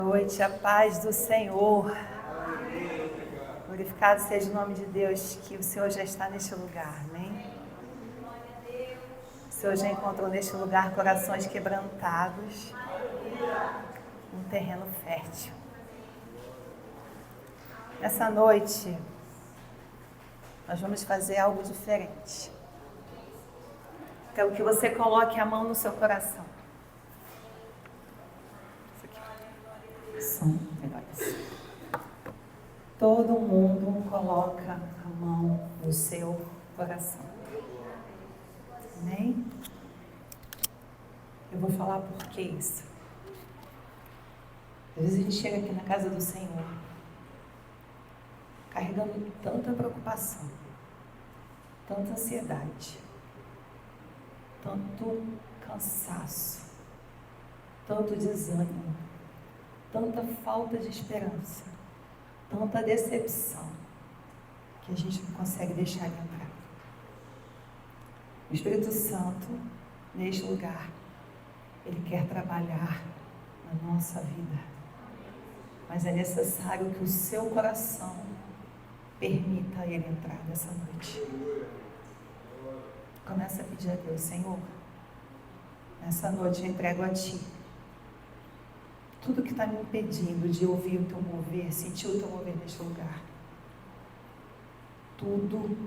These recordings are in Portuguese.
Boa noite, a paz do Senhor. Glorificado seja o nome de Deus, que o Senhor já está neste lugar, amém? O Senhor já encontrou neste lugar corações quebrantados, um terreno fértil. Nessa noite, nós vamos fazer algo diferente. Quero que você coloque a mão no seu coração. Som, melhor isso. Todo mundo coloca a mão no seu coração. Amém? Eu vou falar por que isso. Às vezes a gente chega aqui na casa do Senhor carregando tanta preocupação, tanta ansiedade, tanto cansaço, tanto desânimo, tanta falta de esperança, tanta decepção, que a gente não consegue deixar de entrar. O Espírito Santo, neste lugar, Ele quer trabalhar na nossa vida. Mas é necessário que o seu coração permita Ele entrar nessa noite. Começa a pedir a Deus: Senhor, nessa noite eu entrego a Ti tudo que está me impedindo de ouvir o Teu mover, sentir o Teu mover neste lugar. Tudo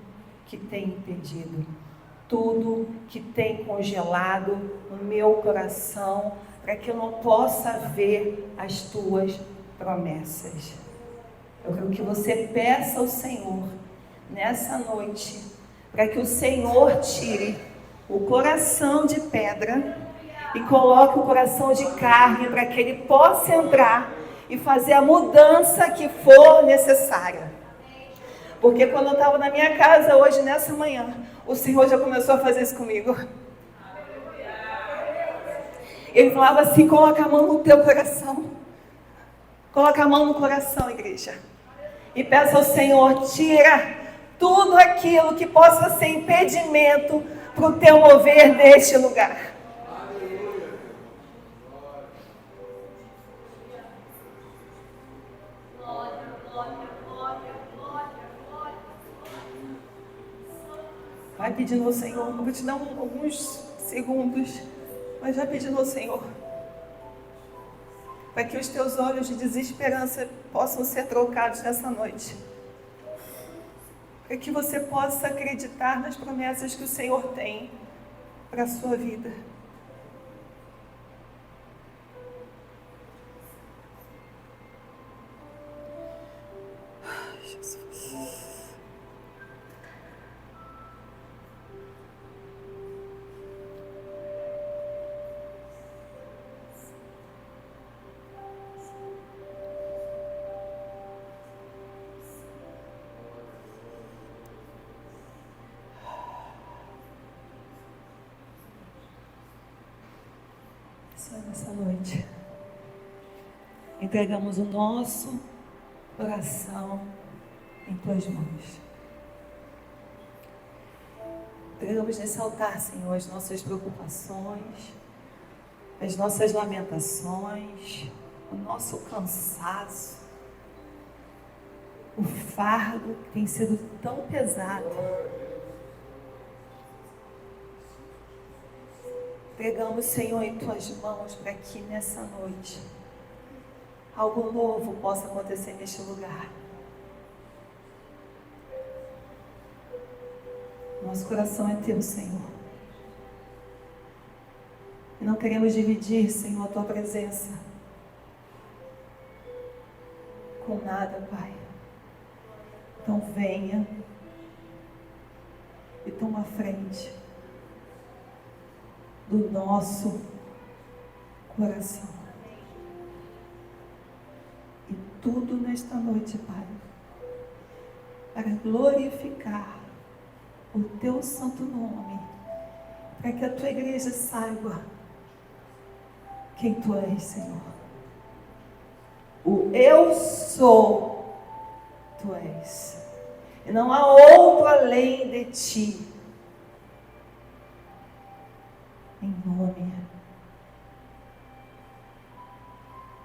que tem impedido, tudo que tem congelado no meu coração, para que eu não possa ver as Tuas promessas. Eu quero que você peça ao Senhor, nessa noite, para que o Senhor tire o coração de pedra e coloque o coração de carne, para que Ele possa entrar e fazer a mudança que for necessária. Porque quando eu estava na minha casa hoje, nessa manhã, o Senhor já começou a fazer isso comigo. Ele falava assim: coloca a mão no teu coração. Coloca a mão no coração, igreja. E peça ao Senhor: tira tudo aquilo que possa ser impedimento para o teu mover deste lugar. Vai pedindo ao Senhor, vou te dar alguns segundos, mas vai pedindo ao Senhor, para que os teus olhos de desesperança possam ser trocados nessa noite, para que você possa acreditar nas promessas que o Senhor tem para a sua vida. Senhor, nessa noite, entregamos o nosso coração em Tuas mãos. Entregamos nesse altar, Senhor, as nossas preocupações, as nossas lamentações, o nosso cansaço, o fardo que tem sido tão pesado. Entregamos, Senhor, em Tuas mãos, para que nessa noite algo novo possa acontecer neste lugar. Nosso coração é Teu, Senhor. E não queremos dividir, Senhor, a Tua presença com nada, Pai. Então venha e toma a frente do nosso coração. E tudo nesta noite, Pai, para glorificar o Teu santo nome, para que a Tua igreja saiba quem Tu és, Senhor. O eu sou, Tu és. E não há outro além de Ti. Em nome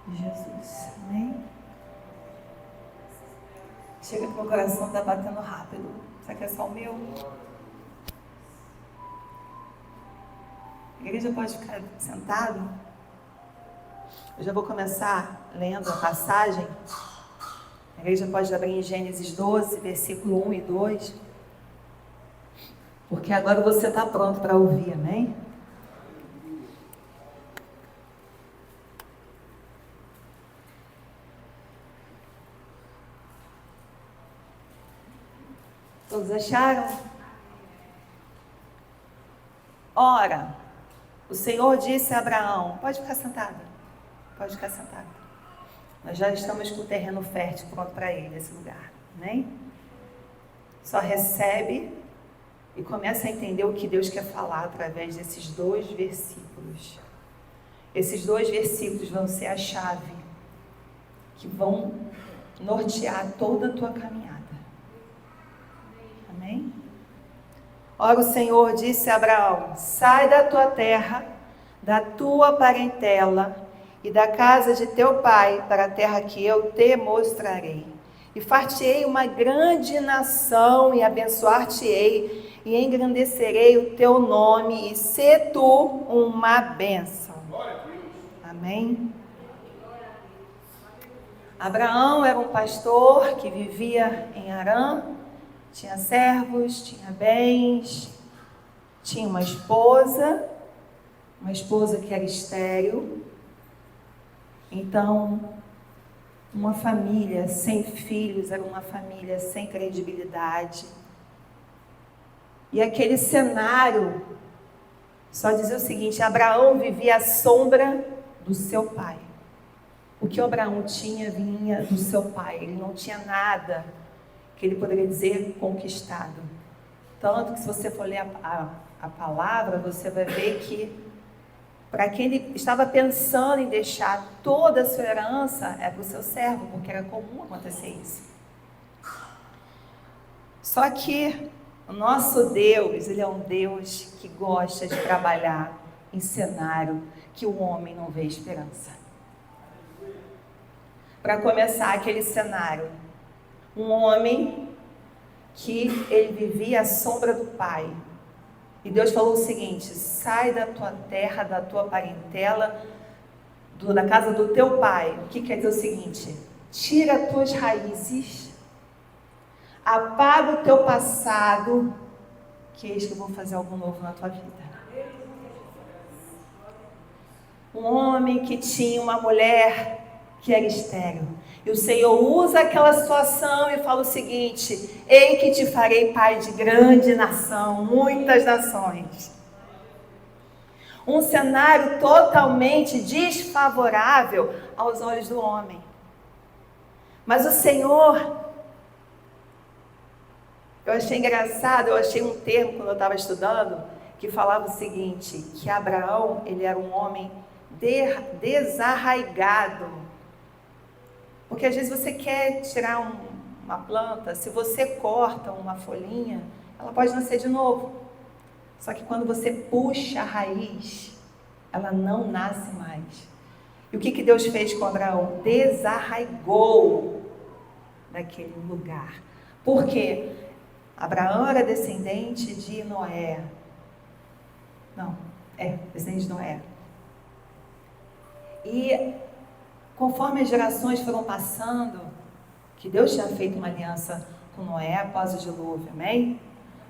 de Jesus. Jesus. Amém? Chega que meu coração está batendo rápido. Será que é só o meu? A igreja pode ficar sentado? Eu já vou começar lendo a passagem. A igreja pode abrir em Gênesis 12, versículo 1 e 2. Porque agora você está pronto para ouvir, amém? Todos acharam? Ora, o Senhor disse a Abraão, pode ficar sentado, pode ficar sentado. Nós já estamos com o terreno fértil pronto para ele, esse lugar, amém? Só recebe e começa a entender o que Deus quer falar através desses 2 versículos. Esses 2 versículos vão ser a chave que vão nortear toda a tua caminhada. Amém? Ora, o Senhor disse a Abraão, sai da tua terra, da tua parentela e da casa de teu pai para a terra que eu te mostrarei. E far-te-ei uma grande nação e abençoar-te-ei e engrandecerei o teu nome e sê tu uma bênção. Amém? Abraão era um pastor que vivia em Harã, tinha servos, tinha bens, tinha uma esposa que era estéril. Então, uma família sem filhos era uma família sem credibilidade. E aquele cenário só dizia o seguinte: Abraão vivia à sombra do seu pai. O que Abraão tinha vinha do seu pai, ele não tinha nada que ele poderia dizer conquistado. Tanto que se você for ler a palavra, você vai ver que para quem ele estava pensando em deixar toda a sua herança é para o seu servo, porque era comum acontecer isso. Só que o nosso Deus, ele é um Deus que gosta de trabalhar em cenário que o homem não vê esperança. Para começar aquele cenário, um homem que ele vivia à sombra do pai. E Deus falou o seguinte: sai da tua terra, da tua parentela, da casa do teu pai. O que quer dizer o seguinte? Tira as tuas raízes, apaga o teu passado, que eis que eu vou fazer algo novo na tua vida. Um homem que tinha uma mulher que era estéril. E o Senhor usa aquela situação e fala o seguinte: ei que te farei pai de grande nação, muitas nações. Um cenário totalmente desfavorável aos olhos do homem. Mas o Senhor, eu achei engraçado, eu achei um termo quando eu estava estudando, que falava o seguinte, que Abraão, ele era um homem desarraigado. Porque às vezes você quer tirar uma planta, se você corta uma folhinha, ela pode nascer de novo. Só que quando você puxa a raiz, ela não nasce mais. E o que Deus fez com Abraão? Desarraigou daquele lugar. Por quê? Abraão era descendente de Noé. Descendente de Noé. E conforme as gerações foram passando, que Deus tinha feito uma aliança com Noé após o dilúvio, amém?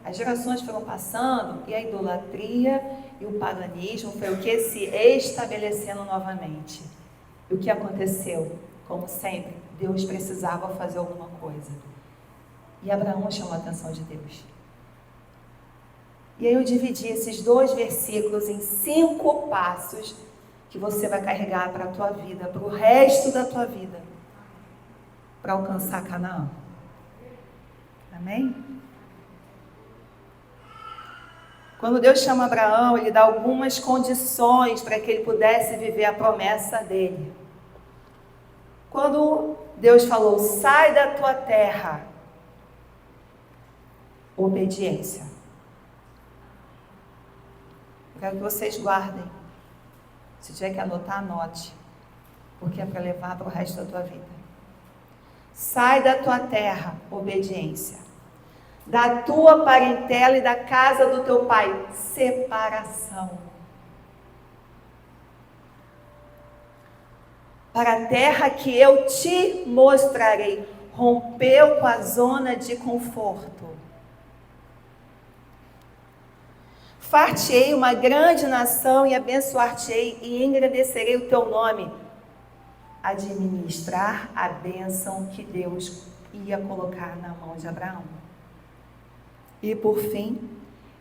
As gerações foram passando e a idolatria e o paganismo foi o que se estabelecendo novamente. E o que aconteceu? Como sempre, Deus precisava fazer alguma coisa. E Abraão chamou a atenção de Deus. E aí eu dividi esses 2 versículos em 5 passos que você vai carregar para a tua vida, para o resto da tua vida, para alcançar Canaã. Amém? Quando Deus chama Abraão, ele dá algumas condições para que ele pudesse viver a promessa dele. Quando Deus falou, sai da tua terra, obediência. Eu quero que vocês guardem. Se tiver que anotar, anote. porque é para levar para o resto da tua vida. Sai da tua terra, obediência. Da tua parentela e da casa do teu pai, separação. Para a terra que eu te mostrarei. Rompeu com a zona de conforto. Far-te-ei uma grande nação e abençoar-te-ei e engrandecerei o teu nome. Administrar a bênção que Deus ia colocar na mão de Abraão. E por fim,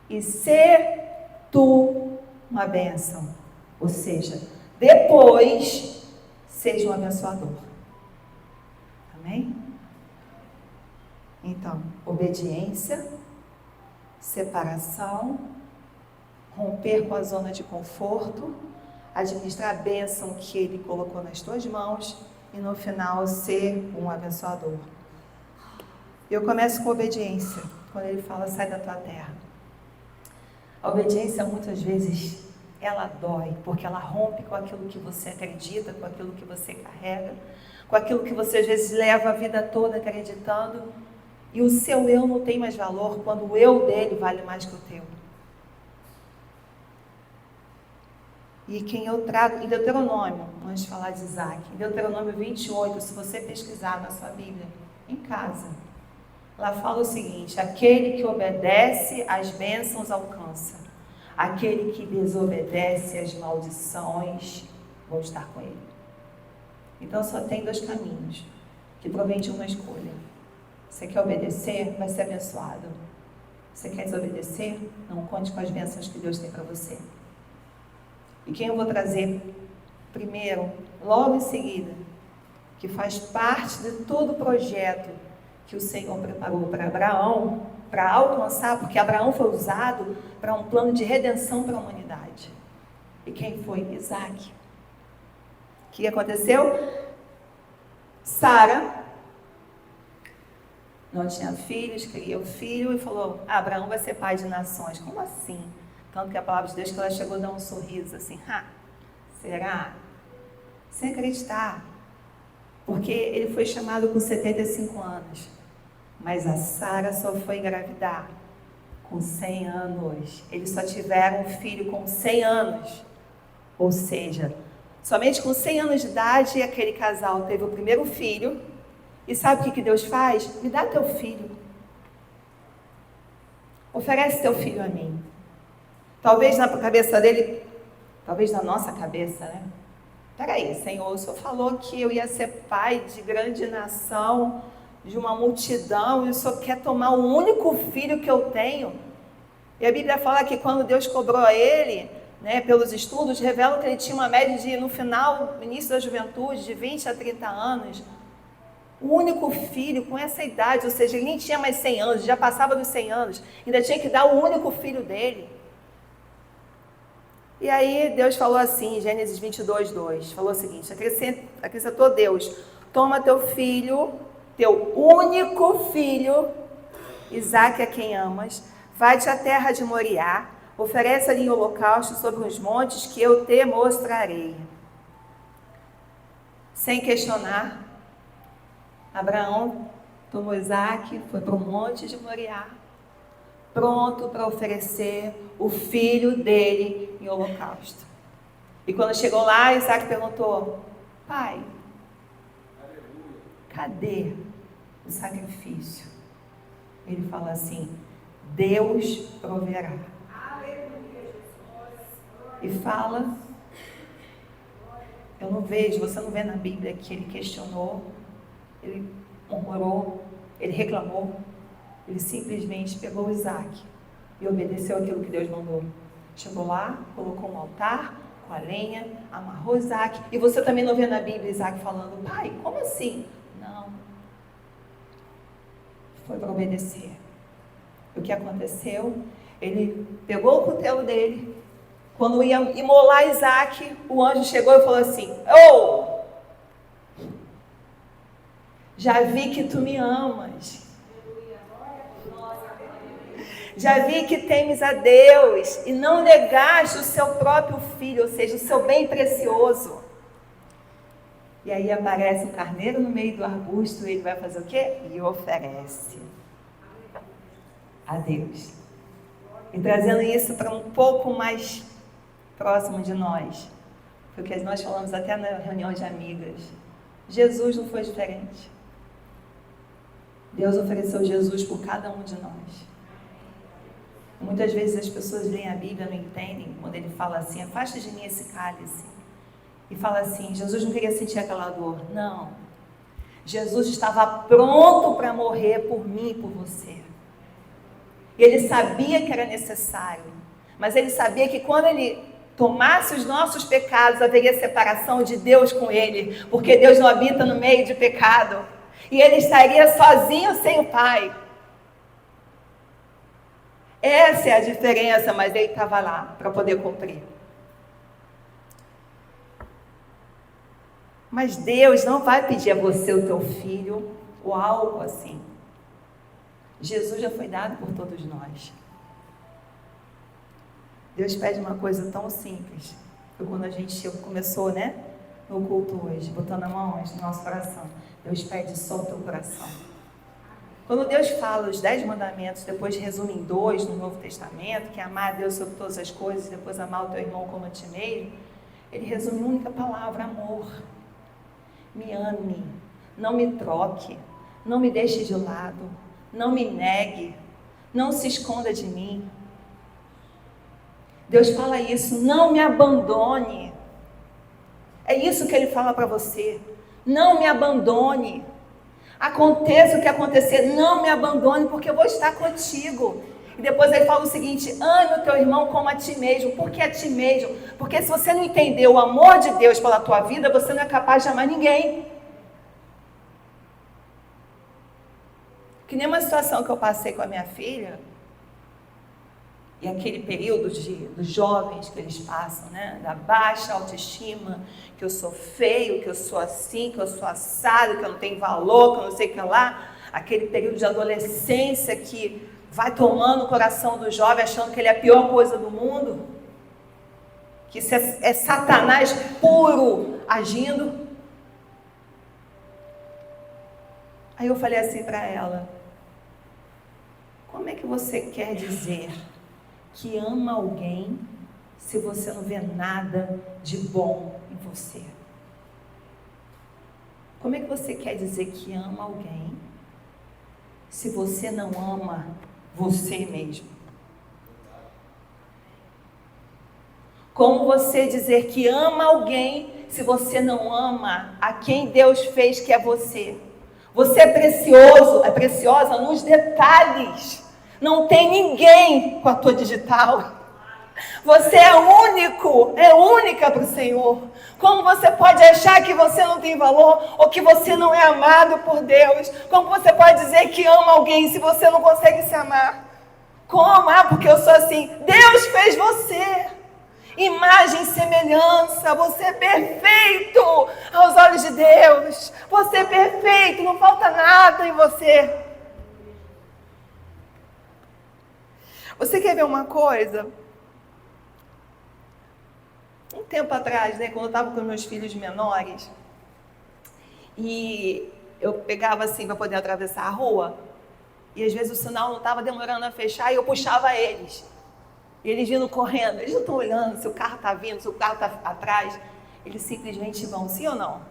e ser tu uma bênção. Ou seja, depois, seja um abençoador. Amém? Então, obediência, separação, romper com a zona de conforto, administrar a bênção que Ele colocou nas tuas mãos e no final ser um abençoador. Eu começo com obediência, quando Ele fala sai da tua terra. A obediência muitas vezes ela dói, porque ela rompe com aquilo que você acredita, com aquilo que você carrega, com aquilo que você às vezes leva a vida toda acreditando, e o seu eu não tem mais valor quando o eu dele vale mais que o teu. E quem eu trago, em Deuteronômio, antes de falar de Isaac, em Deuteronômio 28, se você pesquisar na sua Bíblia, em casa, lá fala o seguinte: aquele que obedece às bênçãos alcança, aquele que desobedece às maldições vão estar com ele. Então só tem dois caminhos, que provém de uma escolha. Você quer obedecer, vai ser abençoado. Você quer desobedecer, não conte com as bênçãos que Deus tem para você. E quem eu vou trazer primeiro, logo em seguida, que faz parte de todo o projeto que o Senhor preparou para Abraão, para alcançar, porque Abraão foi usado para um plano de redenção para a humanidade. E quem foi? Isaac. O que aconteceu? Sara não tinha filhos, queria o filho e falou: Abraão vai ser pai de nações. Como assim? Tanto que a palavra de Deus, que ela chegou a dar um sorriso assim: será? Sem acreditar. Porque ele foi chamado com 75 anos. Mas a Sara só foi engravidar com 100 anos. Eles só tiveram um filho com 100 anos. Ou seja, somente com 100 anos de idade, aquele casal teve o primeiro filho. E sabe o que Deus faz? Me dá teu filho. Oferece teu filho a mim. Talvez na cabeça dele, talvez na nossa cabeça, né? Peraí, Senhor, o Senhor falou que eu ia ser pai de grande nação, de uma multidão, e o Senhor quer tomar o único filho que eu tenho. E a Bíblia fala que quando Deus cobrou a ele, né, pelos estudos, revelam que ele tinha uma média de, no final, no início da juventude, de 20 a 30 anos. O único filho com essa idade, ou seja, ele nem tinha mais 100 anos, já passava dos 100 anos, ainda tinha que dar o único filho dele. E aí Deus falou assim, Gênesis 22, 2, falou o seguinte: acrescentou Deus, toma teu filho, teu único filho, Isaque, a quem amas, vai-te à terra de Moriá, oferece ali em holocausto sobre os montes que eu te mostrarei. Sem questionar, Abraão tomou Isaque, foi para o monte de Moriá, pronto para oferecer o filho dele em holocausto. E quando chegou lá, Isaque perguntou: pai, cadê o sacrifício? Ele fala assim: Deus proverá. E fala, eu não vejo, você não vê na Bíblia que ele questionou, ele murmurou, ele reclamou. Ele simplesmente pegou o Isaque e obedeceu aquilo que Deus mandou. Chegou lá, colocou um altar com a lenha, amarrou Isaque. E você também não vê na Bíblia Isaque falando: pai, como assim? Não. Foi para obedecer. O que aconteceu? Ele pegou o cutelo dele. Quando ia imolar Isaque, o anjo chegou e falou assim: já vi que tu me amas. Já vi que temes a Deus e não negaste o seu próprio filho, ou seja, o seu bem precioso. E aí aparece um carneiro no meio do arbusto, e ele vai fazer o quê? E oferece a Deus. E trazendo isso para um pouco mais próximo de nós, porque nós falamos até na reunião de amigas, Jesus não foi diferente. Deus ofereceu Jesus por cada um de nós. Muitas vezes as pessoas leem a Bíblia e não entendem quando ele fala assim: afasta de mim esse cálice. E fala assim: Jesus não queria sentir aquela dor. Não. Jesus estava pronto para morrer por mim e por você. Ele sabia que era necessário, mas ele sabia que quando ele tomasse os nossos pecados, haveria separação de Deus com ele, porque Deus não habita no meio de pecado, e ele estaria sozinho sem o Pai. Essa é a diferença, mas ele estava lá para poder cumprir. Mas Deus não vai pedir a você, o teu filho, ou algo assim. Jesus já foi dado por todos nós. Deus pede uma coisa tão simples. Foi quando a gente começou, no culto hoje, botando a mão no nosso coração. Deus pede só o teu coração. Quando Deus fala os 10 mandamentos, depois resume em 2 no Novo Testamento, que é amar a Deus sobre todas as coisas, e depois amar o teu irmão como a ti mesmo, ele resume em uma única palavra: amor. Me ame, não me troque, não me deixe de lado, não me negue, não se esconda de mim. Deus fala isso: não me abandone. É isso que ele fala para você: não me abandone. Aconteça o que acontecer, não me abandone, porque eu vou estar contigo. E depois ele fala o seguinte: ame o teu irmão como a ti mesmo. Por que a ti mesmo? Porque se você não entender o amor de Deus pela tua vida, você não é capaz de amar ninguém. Que nem uma situação que eu passei com a minha filha, e aquele período dos jovens que eles passam, da baixa autoestima, que eu sou feio, que eu sou assim, que eu sou assado, que eu não tenho valor, que eu não sei o que lá. Aquele período de adolescência que vai tomando o coração do jovem, achando que ele é a pior coisa do mundo, que isso é Satanás puro agindo. Aí eu falei assim para ela: como é que você quer dizer que ama alguém se você não vê nada de bom em você? Como é que você quer dizer que ama alguém se você não ama você mesmo? Como você dizer que ama alguém se você não ama a quem Deus fez, que é você? Você é precioso, é preciosa nos detalhes. Não tem ninguém com a tua digital. Você é único, é única para o Senhor. Como você pode achar que você não tem valor ou que você não é amado por Deus? Como você pode dizer que ama alguém se você não consegue se amar? Como? Porque eu sou assim. Deus fez você. Imagem e semelhança. Você é perfeito aos olhos de Deus. Você é perfeito, não falta nada em você. Você quer ver uma coisa? Um tempo atrás, quando eu estava com meus filhos menores, e eu pegava assim para poder atravessar a rua, e às vezes o sinal não estava demorando a fechar, e eu puxava eles. E eles vindo correndo, eles não estão olhando se o carro está vindo, se o carro está atrás, eles simplesmente vão, sim ou não?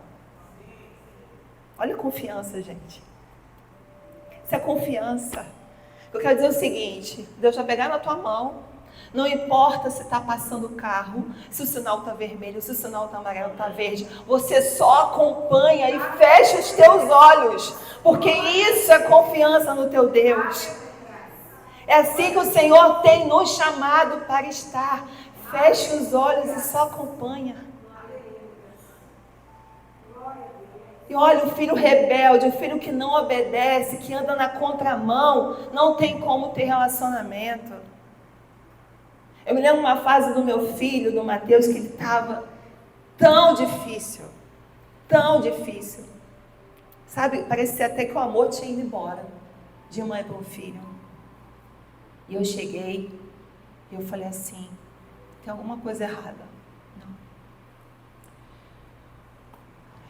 Olha a confiança, gente. Isso é confiança. Eu quero dizer o seguinte: Deus vai pegar na tua mão, não importa se está passando o carro, se o sinal está vermelho, se o sinal está amarelo, está verde, você só acompanha e fecha os teus olhos, porque isso é confiança no teu Deus. É assim que o Senhor tem nos chamado para estar. Feche os olhos e só acompanha. E olha, o filho rebelde, o filho que não obedece, que anda na contramão, não tem como ter relacionamento. Eu me lembro uma fase do meu filho, do Mateus, que ele estava tão difícil. Sabe, parecia até que o amor tinha ido embora, de mãe para o filho. E eu cheguei, e eu falei assim: tem alguma coisa errada. Não.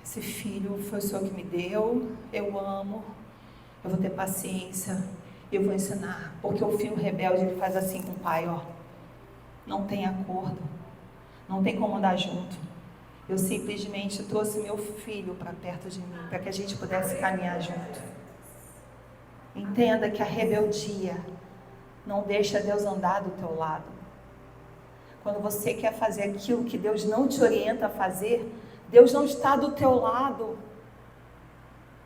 esse filho foi o Senhor que me deu, eu amo, eu vou ter paciência, eu vou ensinar. Porque o filho rebelde, ele faz assim com o pai, ó. Não tem acordo, não tem como andar junto. Eu simplesmente trouxe meu filho para perto de mim, para que a gente pudesse caminhar junto. Entenda que a rebeldia não deixa Deus andar do teu lado. Quando você quer fazer aquilo que Deus não te orienta a fazer, Deus não está do teu lado.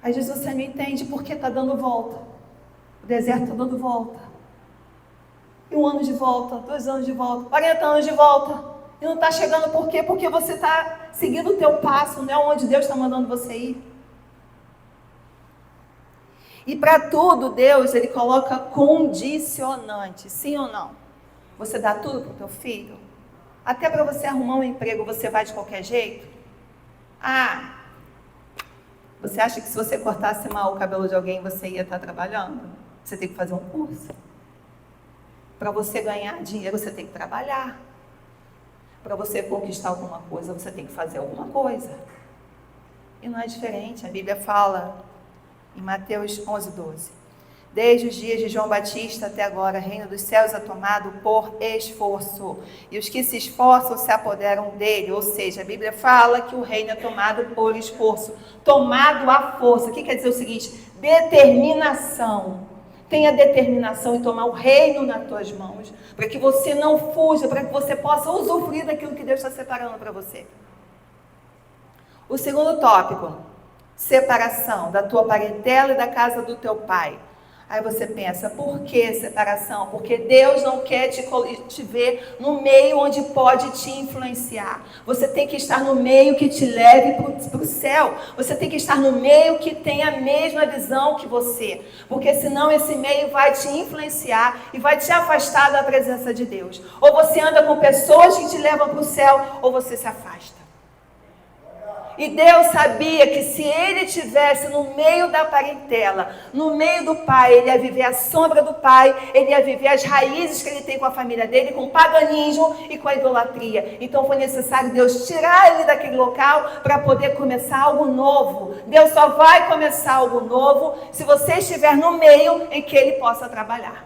Às vezes você não entende porque está dando volta. O deserto está dando volta. E 1 ano de volta, 2 anos de volta, 40 anos de volta. E não está chegando por quê? Porque você está seguindo o teu passo, não é onde Deus está mandando você ir. E para tudo, Deus, Ele coloca condicionante, sim ou não? Você dá tudo para o teu filho? Até para você arrumar um emprego, você vai de qualquer jeito? Ah, você acha que se você cortasse mal o cabelo de alguém, você ia estar trabalhando? Você tem que fazer um curso. Para você ganhar dinheiro, você tem que trabalhar. Para você conquistar alguma coisa, você tem que fazer alguma coisa. E não é diferente. A Bíblia fala em Mateus 11:12. Desde os dias de João Batista até agora, o reino dos céus é tomado por esforço. E os que se esforçam se apoderam dele. Ou seja, a Bíblia fala que o reino é tomado por esforço. Tomado à força. O que quer dizer o seguinte? Determinação. Tenha determinação em tomar o reino nas tuas mãos. Para que você não fuja, para que você possa usufruir daquilo que Deus está separando para você. O segundo tópico. Separação da tua parentela e da casa do teu pai. Aí você pensa, por que separação? Porque Deus não quer te ver no meio onde pode te influenciar. Você tem que estar no meio que te leve para o céu. Você tem que estar no meio que tem a mesma visão que você. Porque senão esse meio vai te influenciar e vai te afastar da presença de Deus. Ou você anda com pessoas que te levam para o céu, ou você se afasta. E Deus sabia que se ele estivesse no meio da parentela, no meio do pai, ele ia viver a sombra do pai, ele ia viver as raízes que ele tem com a família dele, com o paganismo e com a idolatria. Então foi necessário Deus tirar ele daquele local para poder começar algo novo. Deus só vai começar algo novo se você estiver no meio em que ele possa trabalhar.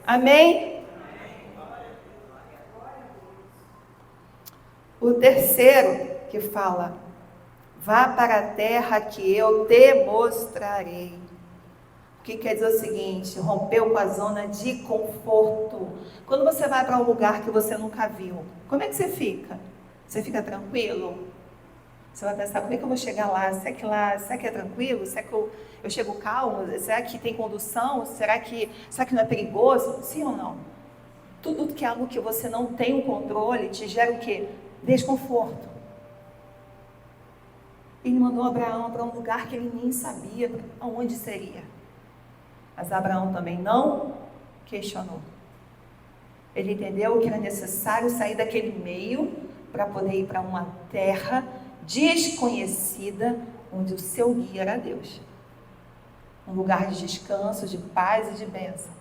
Amém? O terceiro que fala, vá para a terra que eu te mostrarei. O que quer dizer o seguinte, rompeu com a zona de conforto. Quando você vai para um lugar que você nunca viu, como é que você fica? Você fica tranquilo? Você vai pensar, como é que eu vou chegar lá? Será que é tranquilo? Será que eu chego calmo? Será que tem condução? Será que não é perigoso? Sim ou não? Tudo que é algo que você não tem o controle te gera o quê? Desconforto. Ele mandou Abraão para um lugar que ele nem sabia aonde seria. Mas Abraão também não questionou. Ele entendeu que era necessário sair daquele meio para poder ir para uma terra desconhecida, onde o seu guia era Deus. Um lugar de descanso, de paz e de bênção.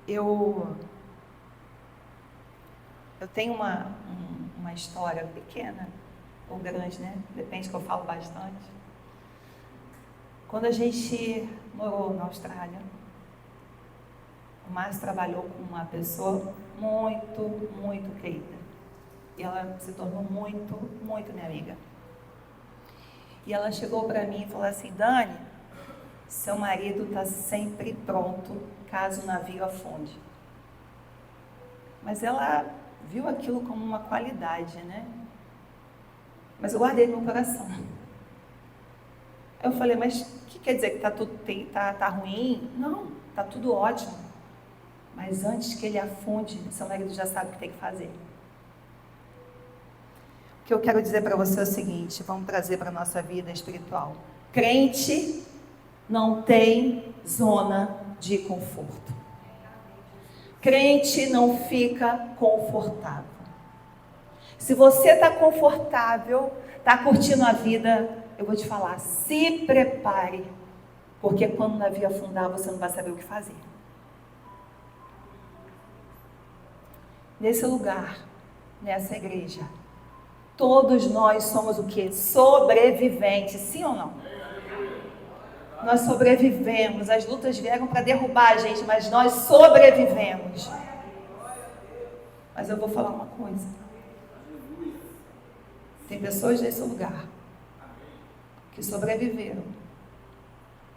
Eu tenho uma história pequena ou grande, né? Depende que eu falo bastante. Quando a gente morou na Austrália, o Márcio trabalhou com uma pessoa muito, muito querida. E ela se tornou muito, muito minha amiga. E ela chegou para mim e falou assim, Dani, seu marido está sempre pronto caso o navio afunde. Mas ela viu aquilo como uma qualidade, né? Mas eu guardei no meu coração. Eu falei, mas o que quer dizer que tá ruim? Não, tá tudo ótimo. Mas antes que ele afunde, seu marido já sabe o que tem que fazer. O que eu quero dizer para você é o seguinte, vamos trazer para a nossa vida espiritual. Crente não tem zona de conforto. Crente não fica confortável. Se você está confortável, está curtindo a vida, eu vou te falar, se prepare, porque quando o navio afundar, você não vai saber o que fazer. Nesse lugar, nessa igreja. Todos nós somos o quê? Sobreviventes, sim ou não? Nós sobrevivemos, as lutas vieram para derrubar a gente, mas nós sobrevivemos. Mas eu vou falar uma coisa. Tem pessoas nesse lugar que sobreviveram,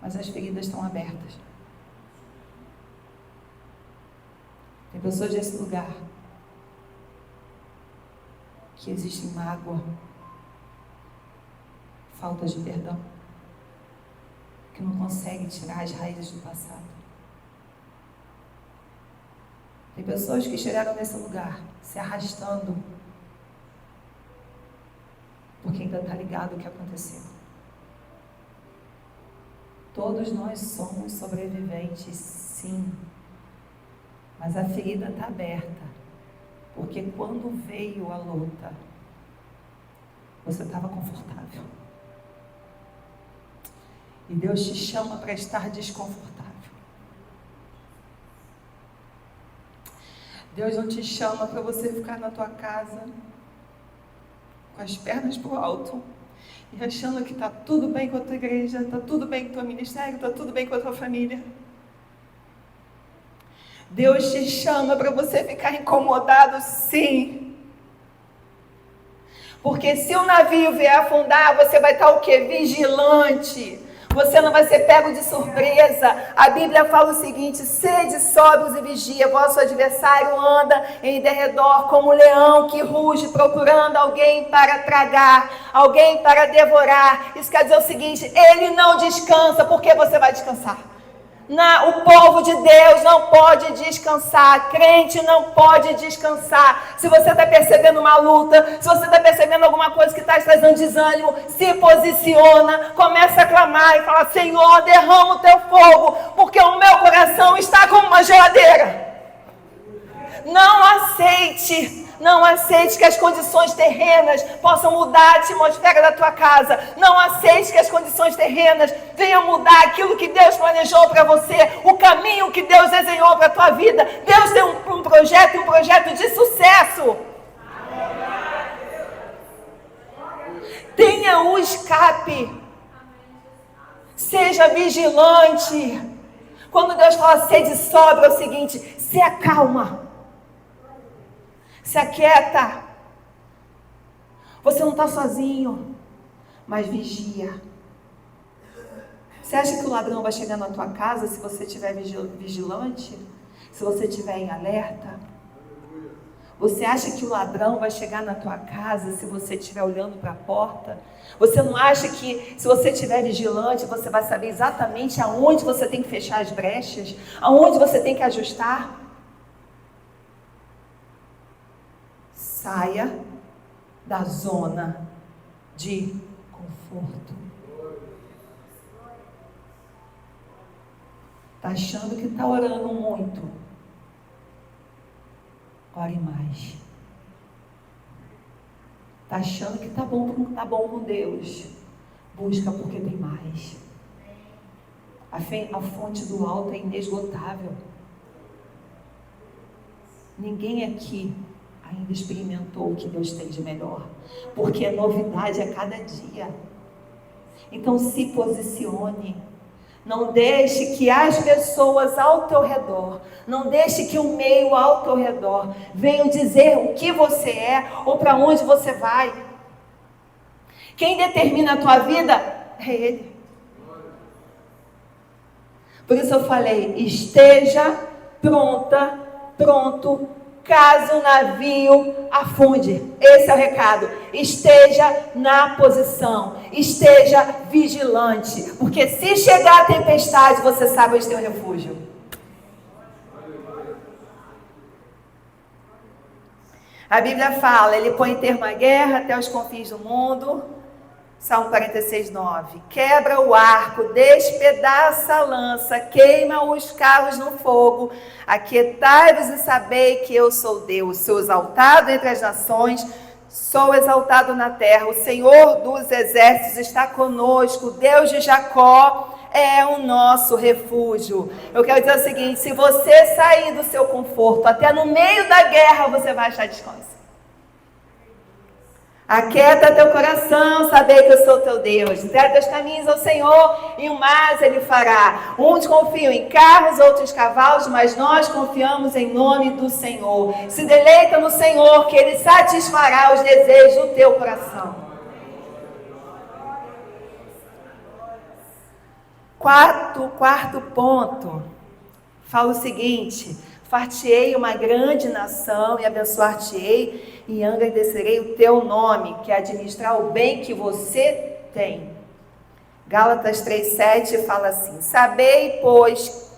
mas as feridas estão abertas. Tem pessoas nesse lugar que existe mágoa, falta de perdão, que não consegue tirar as raízes do passado. Tem pessoas que chegaram nesse lugar se arrastando porque ainda está ligado o que aconteceu. Todos nós somos sobreviventes, sim, mas a ferida está aberta, porque quando veio a luta, você estava confortável. E Deus te chama para estar desconfortável. Deus não te chama para você ficar na tua casa com as pernas para o alto e achando que está tudo bem com a tua igreja, está tudo bem com o teu ministério, está tudo bem com a tua família. Deus te chama para você ficar incomodado, sim. Porque se o navio vier afundar, você vai estar o quê? Vigilante. Você não vai ser pego de surpresa. A Bíblia fala o seguinte: sede sóbrios e vigia, vosso adversário anda em derredor como um leão que ruge, procurando alguém para tragar, alguém para devorar. Isso quer dizer o seguinte: ele não descansa. Por que você vai descansar? O povo de Deus não pode descansar, crente não pode descansar. Se você está percebendo uma luta, se você está percebendo alguma coisa que está trazendo desânimo, se posiciona, começa a clamar e fala: Senhor, derrama o teu fogo, porque o meu coração está como uma geladeira. Não aceite que as condições terrenas possam mudar a atmosfera da tua casa. Não aceite que as condições terrenas venham mudar aquilo que Deus planejou para você, o caminho que Deus desenhou para a tua vida. Deus tem um projeto de sucesso. Tenha o escape. Seja vigilante. Quando Deus fala sede sóbria, é o seguinte: se acalma. Se aquieta. Você não está sozinho, mas vigia. Você acha que o ladrão vai chegar na tua casa se você estiver vigilante? Se você estiver em alerta? Você acha que o ladrão vai chegar na tua casa se você estiver olhando para a porta? Você não acha que se você estiver vigilante, você vai saber exatamente aonde você tem que fechar as brechas? Aonde você tem que ajustar? Saia da zona de conforto. Está achando que está orando muito? Ore mais. Está achando que está bom com Deus? Busca porque tem mais. A fonte do alto é inesgotável. Ninguém aqui ainda experimentou o que Deus tem de melhor, porque é novidade a cada dia. Então se posicione. Não deixe que as pessoas ao teu redor, não deixe que o meio ao teu redor venham dizer o que você é ou para onde você vai. Quem determina a tua vida é Ele. Por isso eu falei: esteja pronto, caso o navio afunde. Esse é o recado. Esteja na posição, esteja vigilante, porque se chegar a tempestade, você sabe onde tem o refúgio. A Bíblia fala: Ele põe termo à guerra até os confins do mundo. Salmo 46:9. Quebra o arco, despedaça a lança, queima os carros no fogo. Aquietai-vos e sabei que eu sou Deus. Sou exaltado entre as nações, sou exaltado na terra. O Senhor dos exércitos está conosco. Deus de Jacó é o nosso refúgio. Eu quero dizer o seguinte: se você sair do seu conforto, até no meio da guerra você vai achar descanso. Aquieta teu coração, saber que eu sou teu Deus. Entrega teus caminhos ao Senhor e o mais Ele fará. Uns confiam em carros, outros cavalos, mas nós confiamos em nome do Senhor. Se deleita no Senhor, que Ele satisfará os desejos do teu coração. Quarto ponto, fala o seguinte: far-te-ei uma grande nação e abençoar-te-ei e engrandecerei o teu nome, que é administrar o bem que você tem. Gálatas 3,7 fala assim: sabei, pois,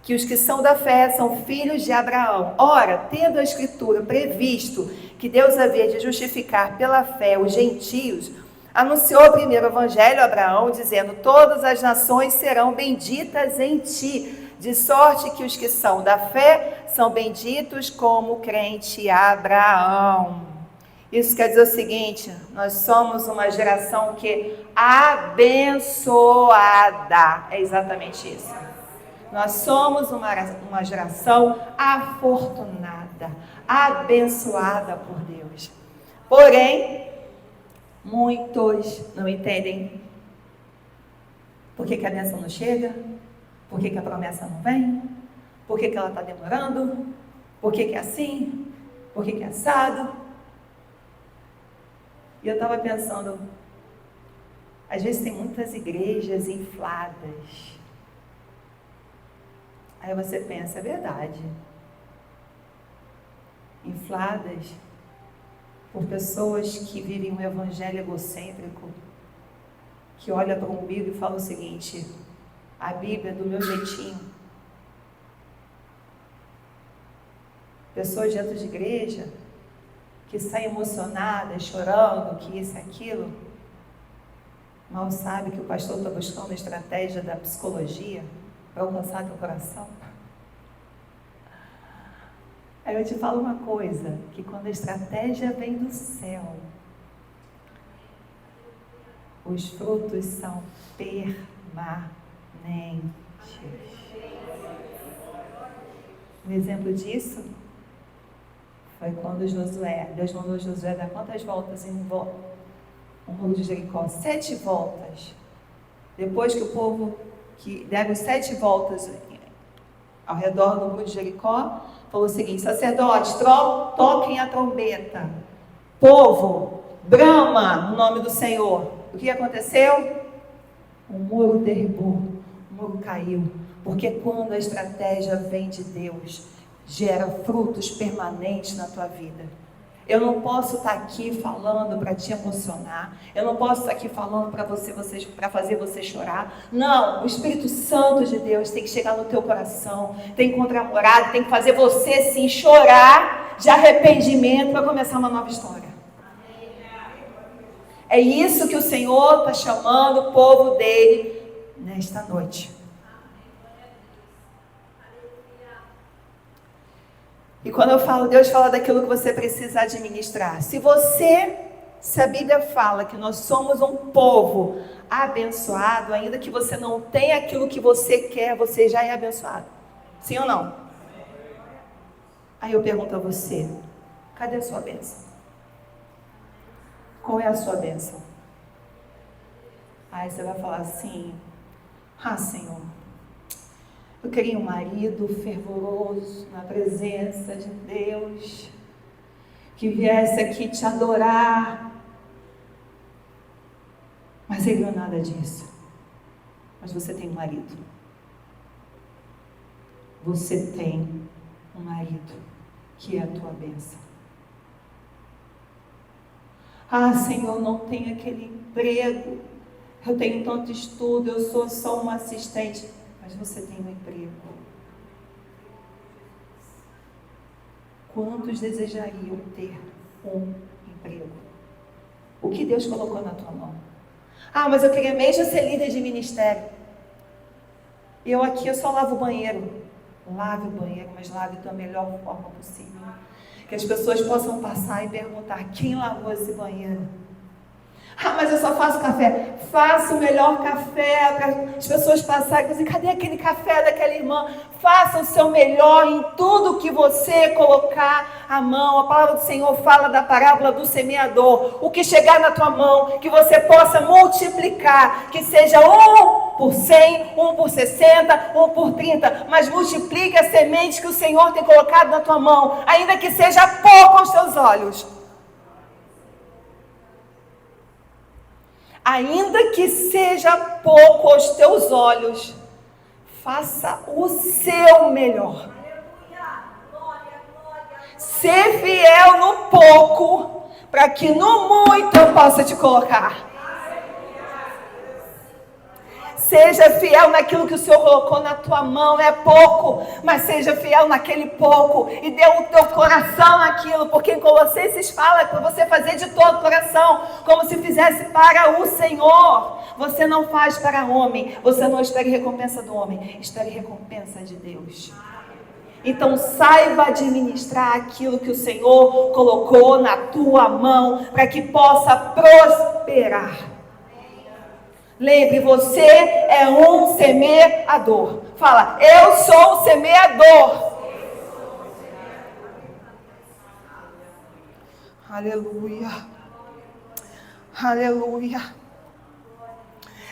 que os que são da fé são filhos de Abraão. Ora, tendo a Escritura previsto que Deus havia de justificar pela fé os gentios, anunciou o primeiro evangelho a Abraão, dizendo: todas as nações serão benditas em ti, de sorte que os que são da fé são benditos como o crente Abraão. Isso quer dizer o seguinte: nós somos uma geração que abençoada. É exatamente isso. Nós somos uma geração afortunada, abençoada por Deus. Porém, muitos não entendem por que a bênção não chega, por que a promessa não vem, por que ela está demorando, por que é assim, por que é assado. E eu estava pensando, às vezes tem muitas igrejas infladas. Aí você pensa, é verdade. Infladas por pessoas que vivem um evangelho egocêntrico, que olha para o umbigo e fala o seguinte: a Bíblia é do meu jeitinho. Pessoas dentro de igreja que saem emocionadas, chorando, que isso e aquilo, mal sabe que o pastor está buscando a estratégia da psicologia para alcançar teu coração. Aí eu te falo uma coisa, que quando a estratégia vem do céu, os frutos são permanentes. Um exemplo disso foi quando Deus mandou Josué dar quantas voltas em um muro de Jericó? 7 voltas. Depois que o povo que deram 7 voltas ao redor do muro de Jericó, falou o seguinte: sacerdotes, toquem a trombeta. Povo, brama no nome do Senhor. O que aconteceu? O muro derrubou, o muro caiu. Porque quando a estratégia vem de Deus, gera frutos permanentes na tua vida. Eu não posso estar aqui falando para te emocionar. Eu não posso estar aqui falando para fazer você chorar. Não, o Espírito Santo de Deus tem que chegar no teu coração, tem que encontrar morada, tem que fazer você sim chorar de arrependimento para começar uma nova história. É isso que o Senhor está chamando o povo dele nesta noite. E quando eu falo, Deus fala daquilo que você precisa administrar. Se a Bíblia fala que nós somos um povo abençoado, ainda que você não tenha aquilo que você quer, você já é abençoado. Sim ou não? Aí eu pergunto a você, cadê a sua bênção? Qual é a sua bênção? Aí você vai falar assim: Senhor, eu queria um marido fervoroso na presença de Deus, que viesse aqui te adorar. Mas ele não é nada disso. Mas você tem um marido. Você tem um marido que é a tua bênção. Senhor, não tenho aquele emprego. Eu tenho tanto estudo, eu sou só uma assistente. Mas você tem um emprego. Quantos desejariam ter um emprego? O que Deus colocou na tua mão? Mas eu queria mesmo ser líder de ministério. Eu só lavo o banheiro. Lave o banheiro, mas lave da melhor forma possível. Que as pessoas possam passar e perguntar: quem lavou esse banheiro? Ah, mas eu só faço café. Faça o melhor café para as pessoas passarem e dizer, cadê aquele café daquela irmã? Faça o seu melhor em tudo que você colocar a mão. A palavra do Senhor fala da parábola do semeador. O que chegar na tua mão, que você possa multiplicar, que seja 1 por 100, 1 por 60, 1 por 30, mas multiplique as sementes que o Senhor tem colocado na tua mão, ainda que seja pouco aos teus olhos. Ainda que seja pouco aos teus olhos, faça o seu melhor. Ser fiel no pouco, para que no muito eu possa te colocar. Seja fiel naquilo que o Senhor colocou na tua mão, é pouco, mas seja fiel naquele pouco e dê o teu coração naquilo, porque em Colossenses fala para você fazer de todo o coração, como se fizesse para o Senhor. Você não faz para homem, você não espere recompensa do homem, espere recompensa de Deus. Então saiba administrar aquilo que o Senhor colocou na tua mão, para que possa prosperar. Lembre, você é um semeador. Fala, eu sou o semeador. Aleluia. Aleluia.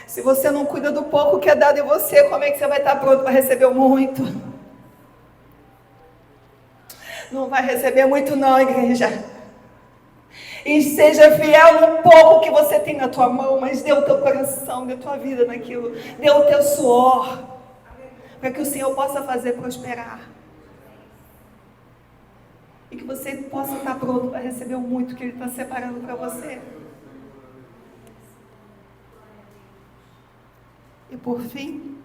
Se você não cuida do pouco que é dado em você, como é que você vai estar pronto para receber o muito? Não vai receber muito não, igreja. E seja fiel no pouco que você tem na tua mão, mas dê o teu coração, dê a tua vida naquilo, dê o teu suor, para que o Senhor possa fazer prosperar. E que você possa estar pronto para receber o muito que Ele está separando para você. E por fim,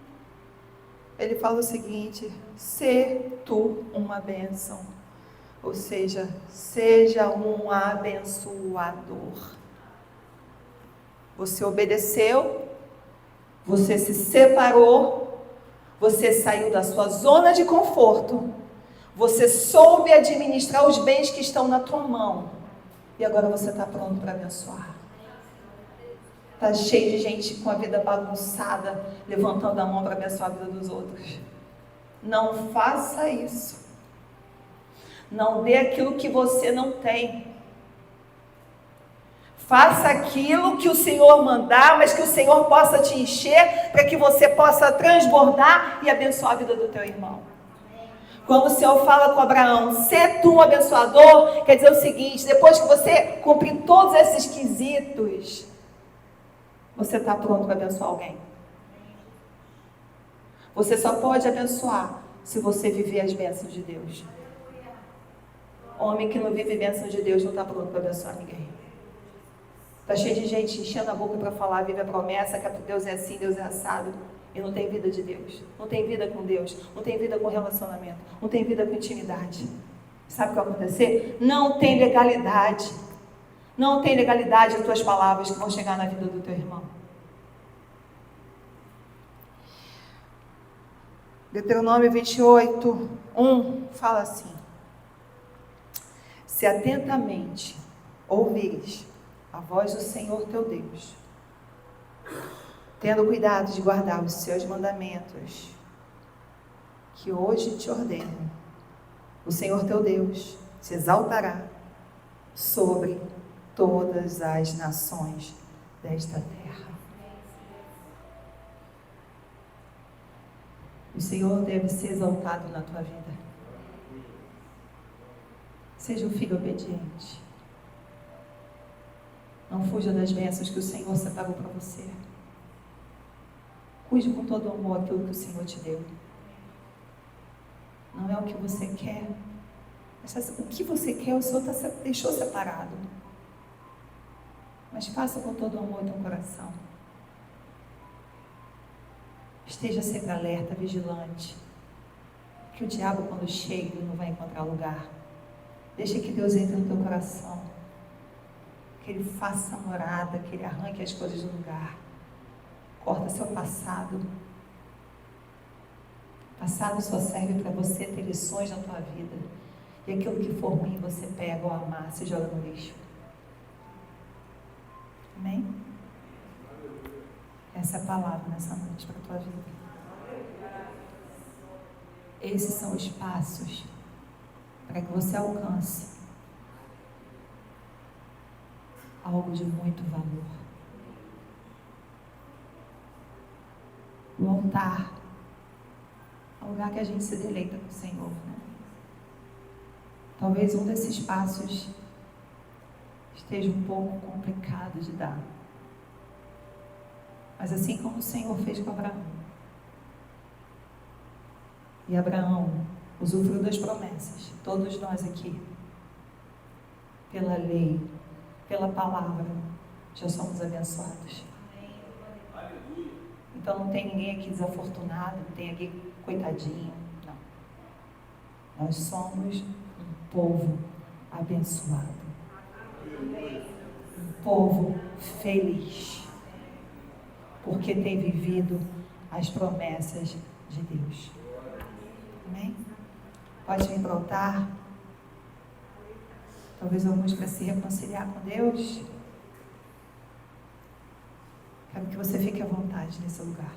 Ele fala o seguinte: sê tu uma bênção. Ou seja, seja um abençoador. Você obedeceu, você se separou, você saiu da sua zona de conforto, você soube administrar os bens que estão na tua mão, e agora você está pronto para abençoar. Está cheio de gente com a vida bagunçada, levantando a mão para abençoar a vida dos outros. Não faça isso. Não dê aquilo que você não tem. Faça aquilo que o Senhor mandar, mas que o Senhor possa te encher, para que você possa transbordar e abençoar a vida do teu irmão. Quando o Senhor fala com Abraão, sê tu um abençoador, quer dizer o seguinte: depois que você cumprir todos esses quesitos, você está pronto para abençoar alguém. Você só pode abençoar se você viver as bênçãos de Deus. Homem que não vive bênção de Deus não está pronto para abençoar ninguém. Está cheio de gente enchendo a boca para falar, vive a promessa que Deus é assim, Deus é assado, e não tem vida de Deus, não tem vida com Deus, não tem vida com relacionamento, não tem vida com intimidade. Sabe o que vai acontecer? Não tem legalidade. Não tem legalidade as tuas palavras que vão chegar na vida do teu irmão. Deuteronômio 28, 1 fala assim: se atentamente ouvires a voz do Senhor teu Deus, tendo cuidado de guardar os seus mandamentos, que hoje te ordeno, o Senhor teu Deus se exaltará sobre todas as nações desta terra. O Senhor deve ser exaltado na tua vida. Seja um filho obediente. Não fuja das bênçãos que o Senhor separou para você. Cuide com todo amor aquilo que o Senhor te deu. Não é o que você quer. O que você quer, o Senhor deixou separado. Mas faça com todo amor no teu coração. Esteja sempre alerta, vigilante. Que o diabo, quando chega, ele não vai encontrar lugar. Deixa que Deus entre no teu coração. Que Ele faça morada, que Ele arranque as coisas do lugar. Corta seu passado. Passado só serve para você ter lições na tua vida. E aquilo que for ruim, você pega ou amassa e joga no lixo. Amém? Essa é a palavra nessa noite para a tua vida. Esses são os passos para que você alcance algo de muito valor. O altar é o lugar que a gente se deleita com o Senhor, né? Talvez um desses passos esteja um pouco complicado de dar. Mas assim como o Senhor fez com Abraão, e Abraão usufruiu das promessas, todos nós aqui, pela lei, pela palavra, já somos abençoados. Então não tem ninguém aqui desafortunado, não tem aqui coitadinho, não. Nós somos um povo abençoado, um povo feliz, porque tem vivido as promessas de Deus. Amém? Pode vir para o altar. Talvez alguns para se reconciliar com Deus. Quero que você fique à vontade nesse lugar.